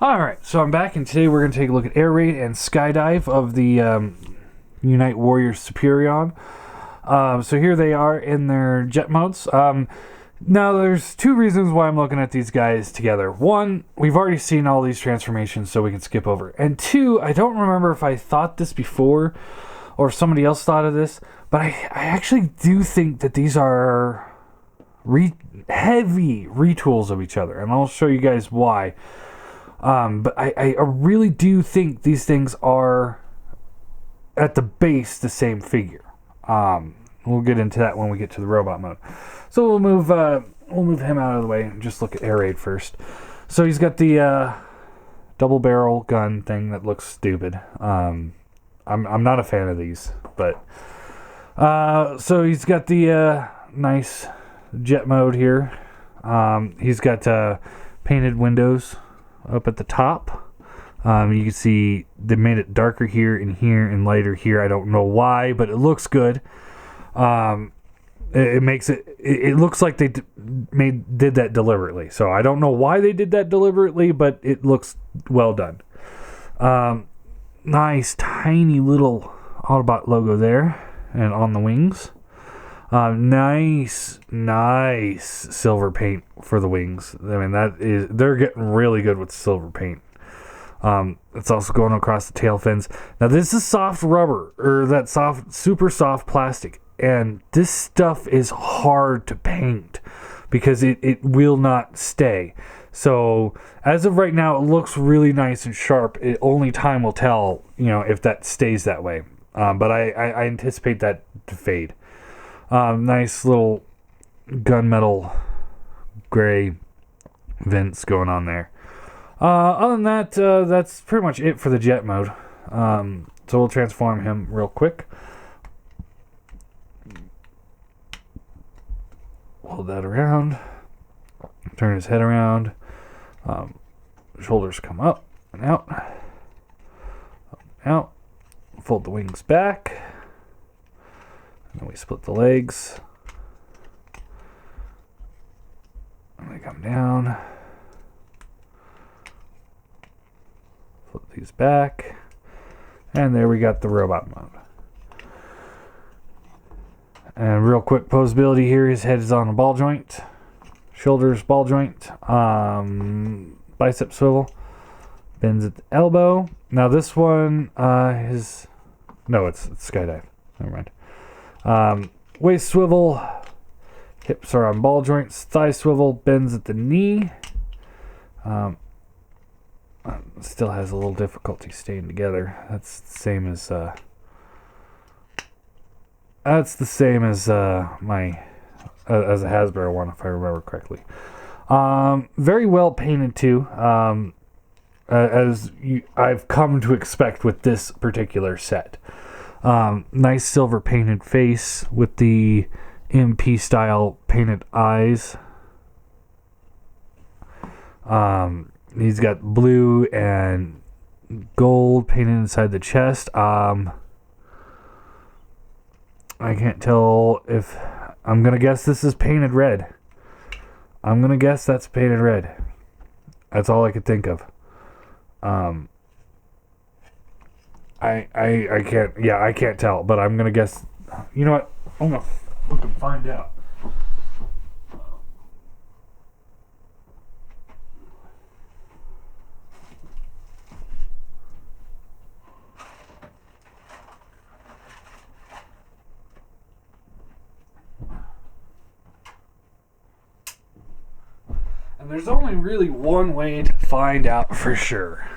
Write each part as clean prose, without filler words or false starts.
Alright, so I'm back, and today we're going to take a look at Air Raid and Skydive of the Unite Warrior Superion. So here they are in their jet modes. Now, there's two reasons why I'm looking at these guys together. One, we've already seen all these transformations, so we can skip over. And two, I don't remember if I thought this before, or if somebody else thought of this, but I actually do think that these are heavy retools of each other, and I'll show you guys why. But I really do think these things are, at the base, the same figure. We'll get into that when we get to the robot mode. So we'll move him out of the way and just look at Air Raid first. So he's got the double barrel gun thing that looks stupid. I'm not a fan of these, but so he's got the nice jet mode here. He's got painted windows up at the top. You can see they made it darker here and lighter here. I don't know why, but it looks good. It makes it looks like they did that deliberately. So I don't know why they did that deliberately, but it looks well done. Nice tiny little Autobot logo there and on the wings. Nice silver paint for the wings. I mean, they're getting really good with silver paint. It's also going across the tail fins. Now this is soft rubber, or that super soft plastic, and this stuff is hard to paint because it will not stay. So as of right now, it looks really nice and sharp. Only time will tell, if that stays that way. But I anticipate that to fade. Nice little gunmetal gray vents going on there. Other than that, that's pretty much it for the jet mode. So we'll transform him real quick. Hold that around. Turn his head around. Shoulders come up and out. Up and out. Fold the wings back. And then we split the legs. And they come down. Flip these back. And there we got the robot mode. And real quick posability here. His head is on a ball joint. Shoulders ball joint. Bicep swivel. Bends at the elbow. Now this one is... No, it's Skydive. Never mind. Waist swivel. Hips are on ball joints. Thigh swivel. Bends at the knee. Still has a little difficulty staying together. That's the same as my as a Hasbro one, if I remember correctly. Very well painted too. I've come to expect with this particular set. Nice silver painted face with the MP style painted eyes. He's got blue and gold painted inside the chest. I can't tell if... I'm going to guess this is painted red. I'm going to guess that's painted red. That's all I could think of. I can't... Yeah, I can't tell, but I'm going to guess... You know what? I'm going to look and find out. And there's only really one way to find out for sure.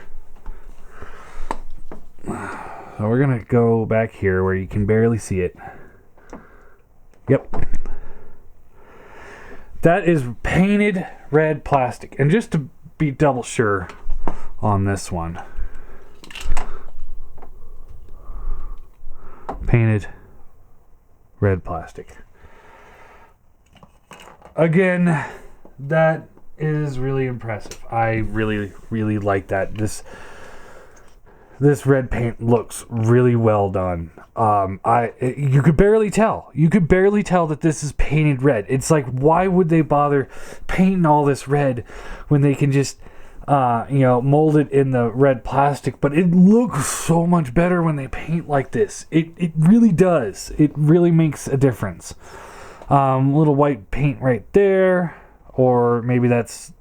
So we're going to go back here where you can barely see it. Yep. That is painted red plastic. And just to be double sure on this one. Painted red plastic. Again, that is really impressive. I really like that. This red paint looks really well done. You could barely tell. You could barely tell that this is painted red. It's like, why would they bother painting all this red when they can just molded in the red plastic, but it looks so much better when they paint like this. It really does. It really makes a difference. Little white paint right there, or maybe that's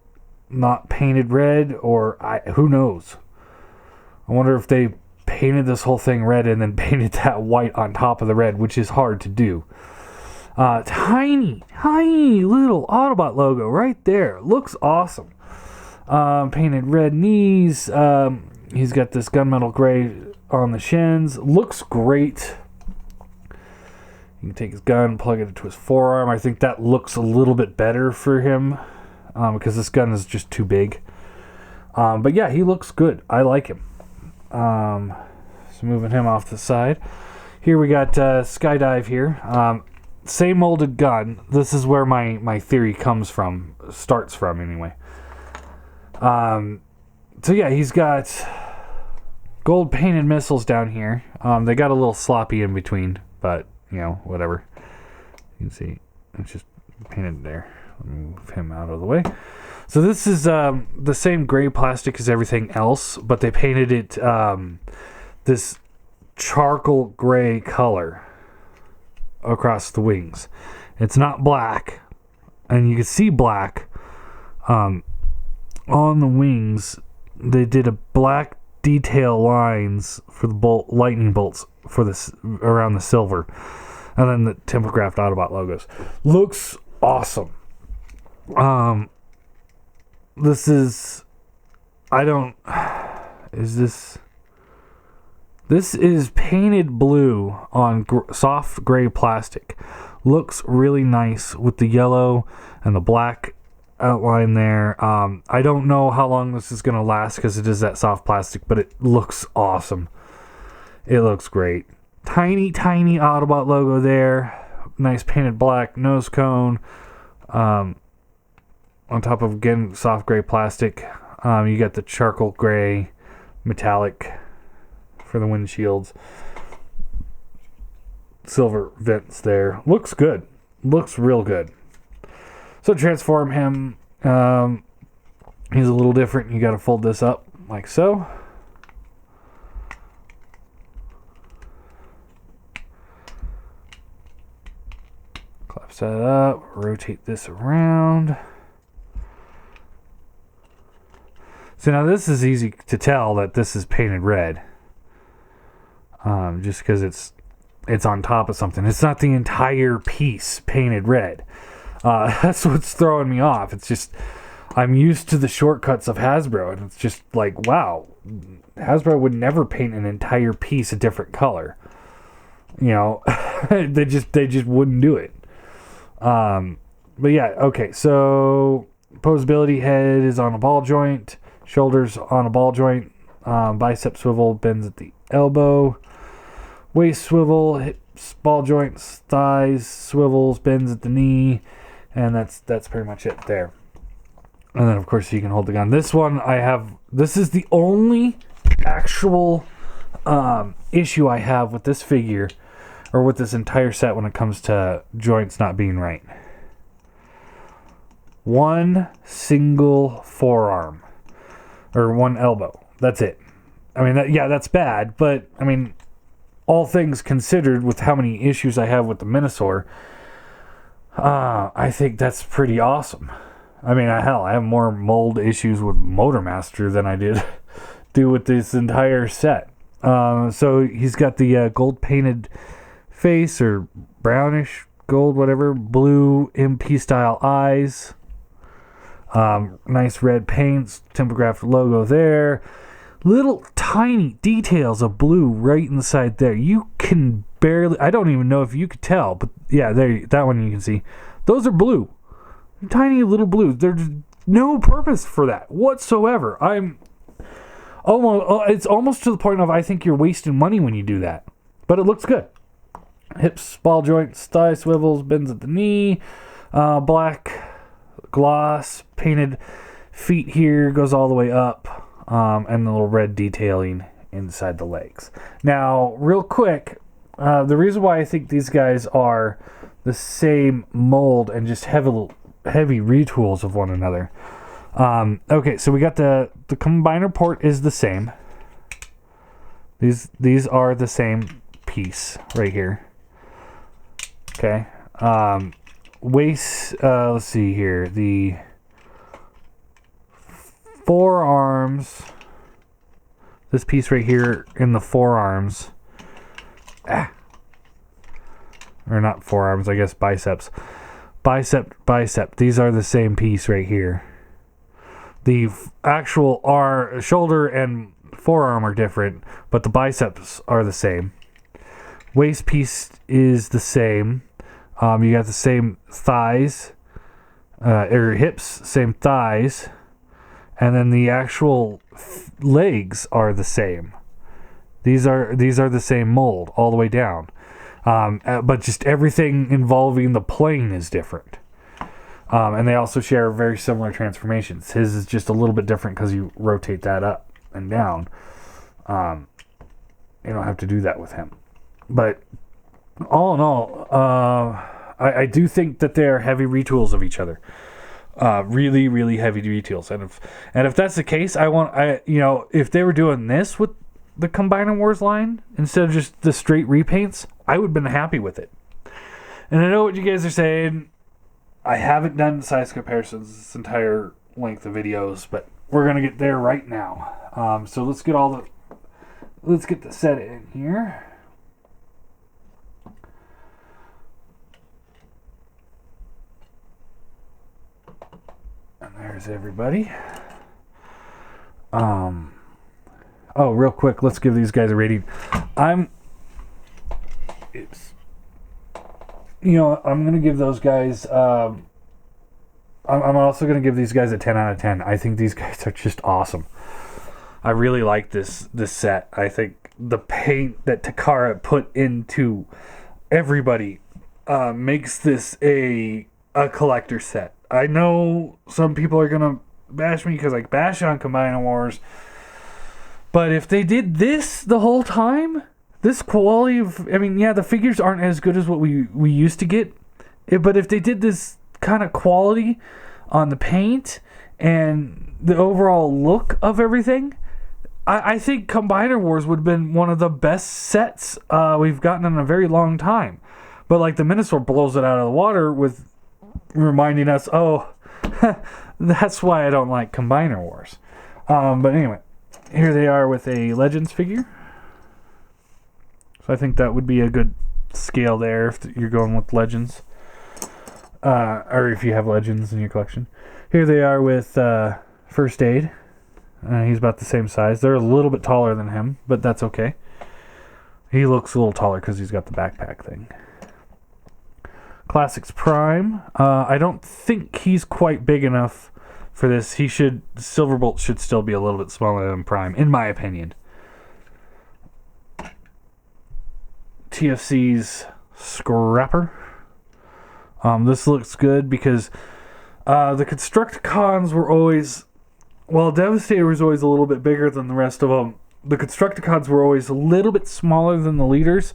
not painted red, or who knows. I wonder if they painted this whole thing red and then painted that white on top of the red, which is hard to do. Tiny little Autobot logo right there. Looks awesome. Painted red knees. He's got this gunmetal gray on the shins. Looks great. You can take his gun, plug it into his forearm. I think that looks a little bit better for him because this gun is just too big. But yeah, he looks good. I like him. So moving him off the side. Here we got Skydive here. Same molded gun. This is where my theory starts from anyway. So yeah, he's got gold painted missiles down here. They got a little sloppy in between, but whatever. You can see it's just painted there. Let me move him out of the way. So this is the same gray plastic as everything else, but they painted it this charcoal gray color across the wings. It's not black, and you can see black on the wings. They did a black detail lines for the lightning bolts for this around the silver, and then the Tempographed Autobot logos. Looks awesome. This is this is painted blue on soft gray plastic. Looks really nice with the yellow and the black outline there. I don't know how long this is going to last because it is that soft plastic, but it looks awesome. It looks great. Tiny Autobot logo there. Nice painted black nose cone. On top of, again, soft gray plastic. You got the charcoal gray metallic for the windshields. Silver vents there. Looks good. Looks real good. So transform him. He's a little different. You got to fold this up like so. Collapse that up. Rotate this around. So now this is easy to tell that this is painted red. Just because it's on top of something. It's not the entire piece painted red. That's what's throwing me off. It's just, I'm used to the shortcuts of Hasbro, and it's just like, wow, Hasbro would never paint an entire piece a different color. They just wouldn't do it. But yeah, okay, so posability, head is on a ball joint, shoulders on a ball joint, bicep swivel, bends at the elbow, waist swivel, hips, ball joints, thighs, swivels, bends at the knee, and that's pretty much it there. And then of course you can hold the gun. This one this is the only actual issue I have with this figure, or with this entire set when it comes to joints not being right. One single forearm, or one elbow. That's it. I mean, that's bad, but I mean, all things considered, with how many issues I have with the Minosaur, I think that's pretty awesome. I mean, hell, I have more mold issues with Motormaster than I do with this entire set. So he's got the gold painted face, or brownish gold, whatever, blue MP style eyes, nice red paints, Tempographed logo there. Little tiny details of blue right inside there. You can barely, I don't even know if you could tell, but yeah, there, that one you can see. Those are blue. Tiny little blues. There's no purpose for that whatsoever. It's almost to the point of, I think you're wasting money when you do that. But it looks good. Hips, ball joints, thigh swivels, bends at the knee, black gloss, painted feet here, goes all the way up. And the little red detailing inside the legs. Now, real quick, the reason why I think these guys are the same mold and just heavy retools of one another, Okay, so we got the combiner port is the same. These are the same piece right here. Okay. Waist, let's see here. The forearms, this piece right here in the forearms, or not forearms, I guess biceps. Bicep, these are the same piece right here. The actual shoulder and forearm are different, but the biceps are the same. Waist piece is the same. You got the same thighs, or hips, same thighs, and then the actual legs are the same. These are the same mold all the way down, but just everything involving the plane is different. And they also share very similar transformations. His is just a little bit different because you rotate that up and down. You don't have to do that with him. But all in all, I do think that they are heavy retools of each other. Really, really heavy retools. And if that's the case, if they were doing this with the Combiner Wars line instead of just the straight repaints, I would have been happy with it. And I know what you guys are saying. I haven't done size comparisons this entire length of videos, but we're gonna get there right now. So let's get the set in here. And there's everybody. Oh, real quick, let's give these guys a rating. I'm going to give those guys, I'm also going to give these guys a 10 out of 10. I think these guys are just awesome. I really like this set. I think the paint that Takara put into everybody makes this a collector set. I know some people are going to bash me because I bash on Combiner Wars, but if they did this the whole time, this quality of, the figures aren't as good as what we used to get, but if they did this kind of quality on the paint and the overall look of everything, I think Combiner Wars would have been one of the best sets we've gotten in a very long time. But like the Minotaur blows it out of the water with reminding us, that's why I don't like Combiner Wars. But anyway, here they are with a Legends figure. So I think that would be a good scale there if you're going with Legends. Or if you have Legends in your collection. Here they are with First Aid. He's about the same size. They're a little bit taller than him, but that's okay. He looks a little taller because he's got the backpack thing. Classics Prime. I don't think he's quite big enough for this. Silverbolt should still be a little bit smaller than Prime, in my opinion. TFC's Scrapper. This looks good because the Constructicons were always... Well, Devastator was always a little bit bigger than the rest of them. The Constructicons were always a little bit smaller than the leaders,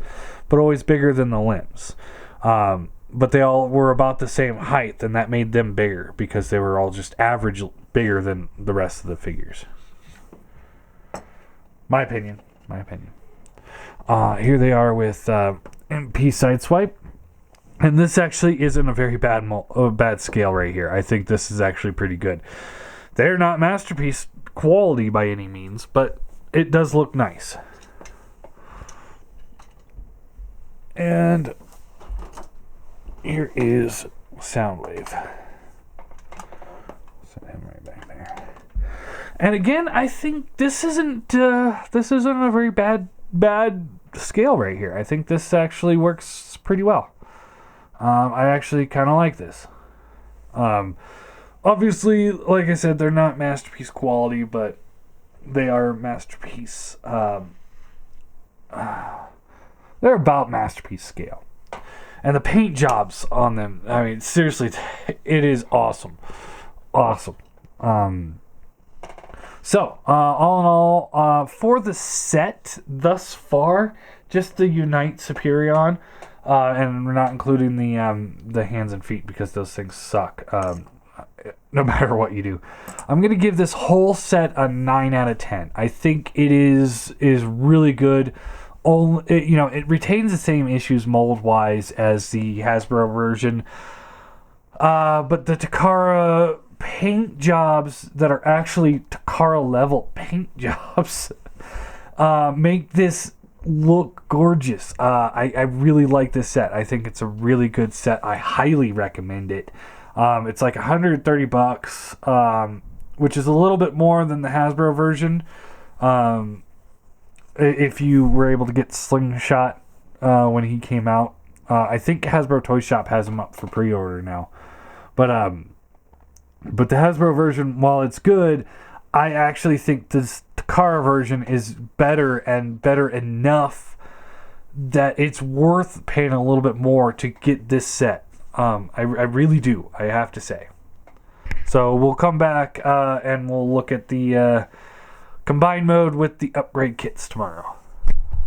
but always bigger than the limbs. But they all were about the same height, and that made them bigger because they were all just average bigger than the rest of the figures. My opinion. Here they are with MP Sideswipe. And this actually isn't a very bad scale right here. I think this is actually pretty good. They're not masterpiece quality by any means, but it does look nice. And here is Soundwave. Set him right back there. And again, I think this isn't a very bad scale right here. I think this actually works pretty well. I actually kind of like this. Obviously, like I said, they're not masterpiece quality, but they are masterpiece. They're about masterpiece scale. And the paint jobs on them, seriously, it is awesome. Awesome. So, all in all, for the set thus far, just the Unite Superion, and we're not including the hands and feet because those things suck. no matter what you do. I'm going to give this whole set a 9 out of 10. I think it is really good. It retains the same issues mold-wise as the Hasbro version. But the Takara paint jobs that are actually Takara-level paint jobs make this look gorgeous. I really like this set. I think it's a really good set. I highly recommend it. It's like $130, which is a little bit more than the Hasbro version. If you were able to get Slingshot when he came out, I think Hasbro Toy Shop has him up for pre-order now. But the Hasbro version, while it's good, I actually think this Takara version is better and better enough that it's worth paying a little bit more to get this set. I really do, I have to say. So we'll come back and we'll look at the combined mode with the upgrade kits tomorrow.